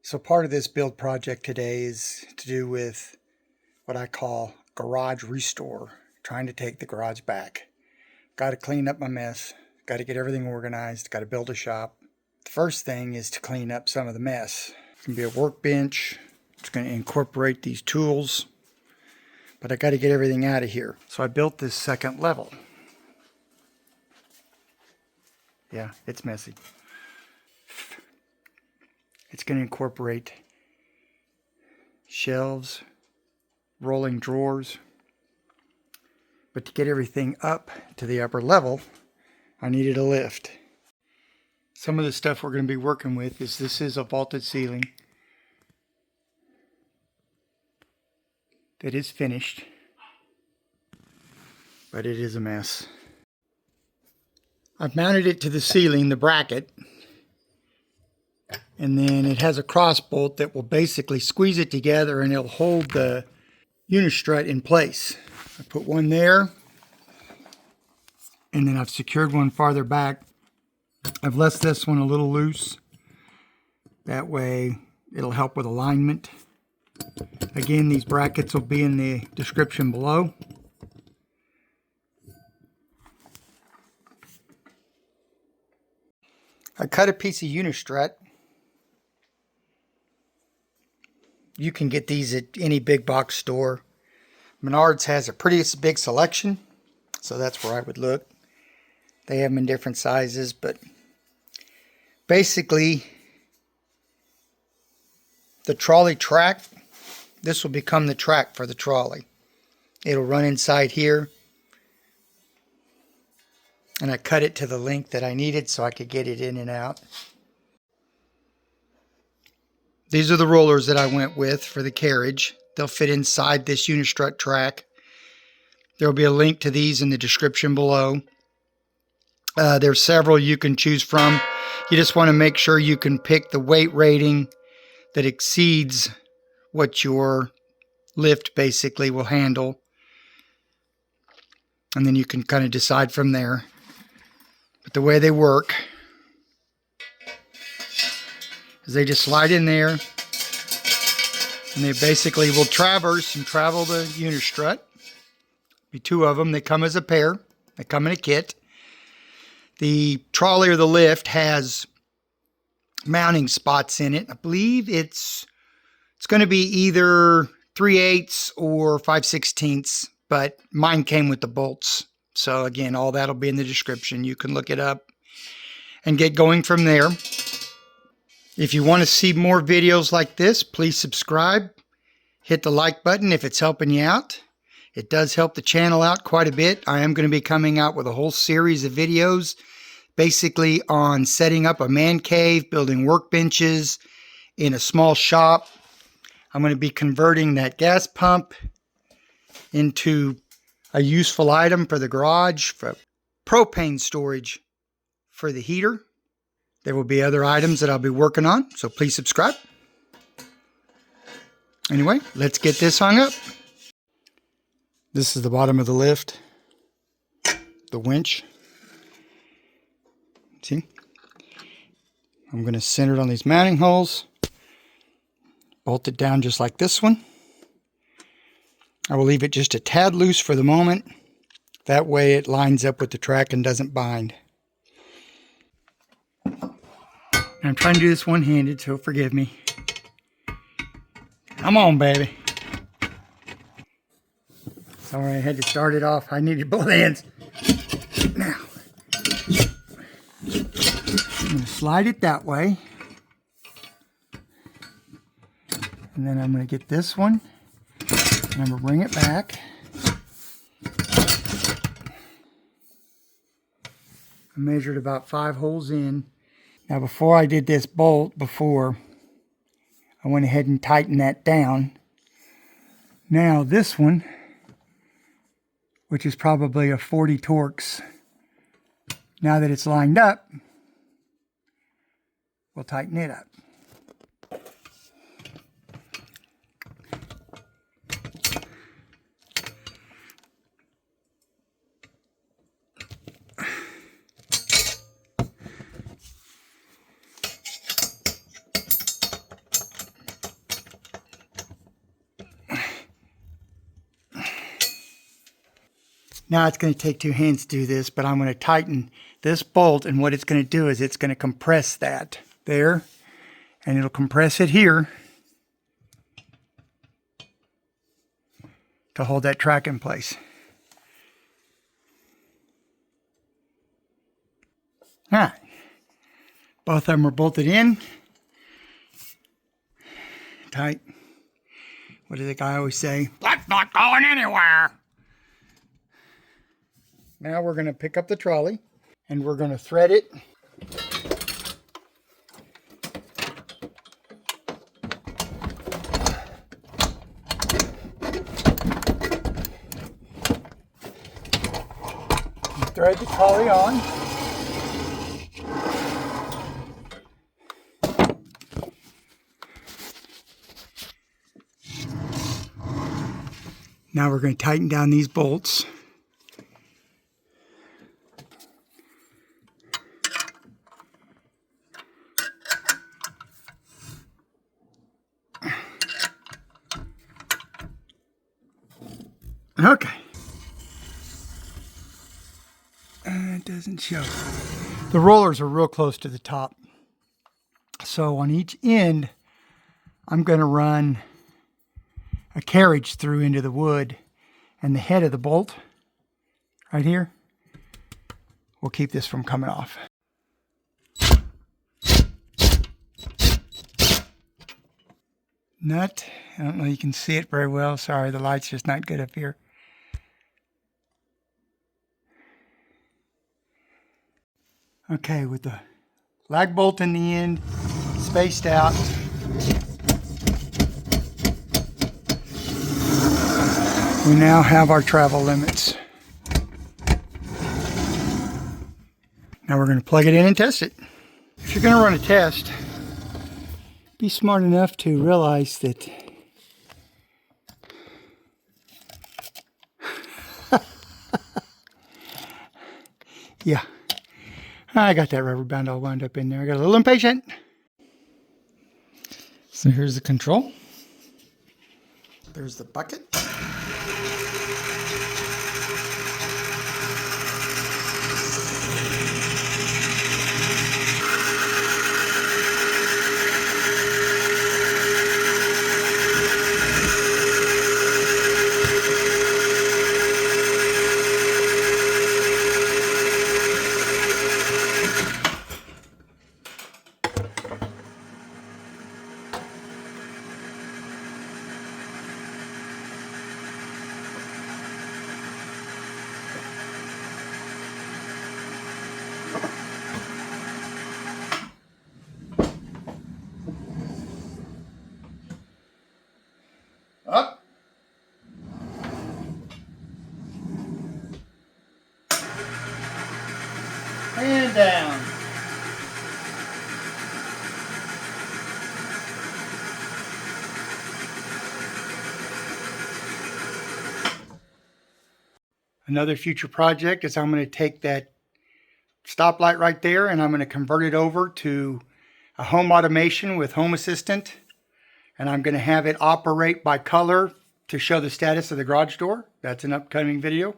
So part of this build project today is to do with what I call garage restore, trying to take the garage back. Got to clean up my mess, got to get everything organized, got to build a shop. The first thing is to clean up some of the mess. It's going to be a workbench. It's going to incorporate these tools, but I got to get everything out of here. So I built this second level. Yeah, it's messy. It's going to incorporate shelves, rolling drawers. But to get everything up to the upper level, I needed a lift. Some of the stuff we're going to be working with is this is a vaulted ceiling that is finished, but it is a mess. I've mounted it to the ceiling, the bracket, and then it has a cross bolt that will basically squeeze it together and it'll hold the Unistrut in place. I put one there, and then I've secured one farther back. I've left this one a little loose. That way it'll help with alignment. Again, these brackets will be in the description below. I cut a piece of Unistrut. You can get these at any big box store. Menards has a pretty big selection, so that's where I would look. They have them in different sizes, but basically the trolley track, this will become the track for the trolley. It'll run inside here, and I cut it to the length that I needed so I could get it in and out. These are the rollers that I went with for the carriage. They'll fit inside this Unistrut track. There will be a link to these in the description below. There's several you can choose from. You just want to make sure you can pick the weight rating that exceeds what your lift basically will handle. And then you can kind of decide from there. But the way they work is they just slide in there, and they basically will traverse and travel the Unistrut. Be two of them. They come as a pair. They come in a kit. The trolley or the lift has mounting spots in it. I believe it's going to be either 3/8 or 5/16, but mine came with the bolts. So again, all that'll be in the description. You can look it up and get going from there. If you want to see more videos like this, please subscribe. Hit the like button if it's helping you out. It does help the channel out quite a bit. I am going to be coming out with a whole series of videos basically on setting up a man cave, building workbenches in a small shop. I'm going to be converting that gas pump into a useful item for the garage, for propane storage for the heater. There will be other items that I'll be working on, so please subscribe. Anyway, let's get this hung up. This is the bottom of the lift, the winch. See? I'm going to center it on these mounting holes, bolt it down just like this one. I will leave it just a tad loose for the moment. That way it lines up with the track and doesn't bind. I'm trying to do this one-handed, so forgive me. Come on, baby. Sorry, I had to start it off. I needed both hands. Now, I'm going to slide it that way. And then I'm going to get this one, and I'm going to bring it back. I measured about 5 holes in. Now, before I did this bolt, I went ahead and tightened that down. Now this one, which is probably a 40 Torx, now that it's lined up, we'll tighten it up. Now it's going to take two hands to do this, but I'm going to tighten this bolt, and what it's going to do is it's going to compress that there, and it'll compress it here to hold that track in place. All right. Both of them are bolted in. Tight. What does the guy always say? That's not going anywhere. Now we're going to pick up the trolley and we're going to thread it. Thread the trolley on. Now we're going to tighten down these bolts. Okay. It doesn't show. The rollers are real close to the top. So on each end, I'm going to run a carriage through into the wood, and the head of the bolt right here will keep this from coming off. Nut. I don't know if you can see it very well. Sorry, the light's just not good up here. Okay, with the lag bolt in the end, spaced out, we now have our travel limits. Now we're going to plug it in and test it. If you're going to run a test, be smart enough to realize that yeah, I got that rubber band all wound up in there. I got a little impatient. So here's the control. There's the bucket. Up. And down. Another future project is I'm going to take that stoplight right there and I'm going to convert it over to a home automation with Home Assistant. And I'm going to have it operate by color to show the status of the garage door. That's an upcoming video.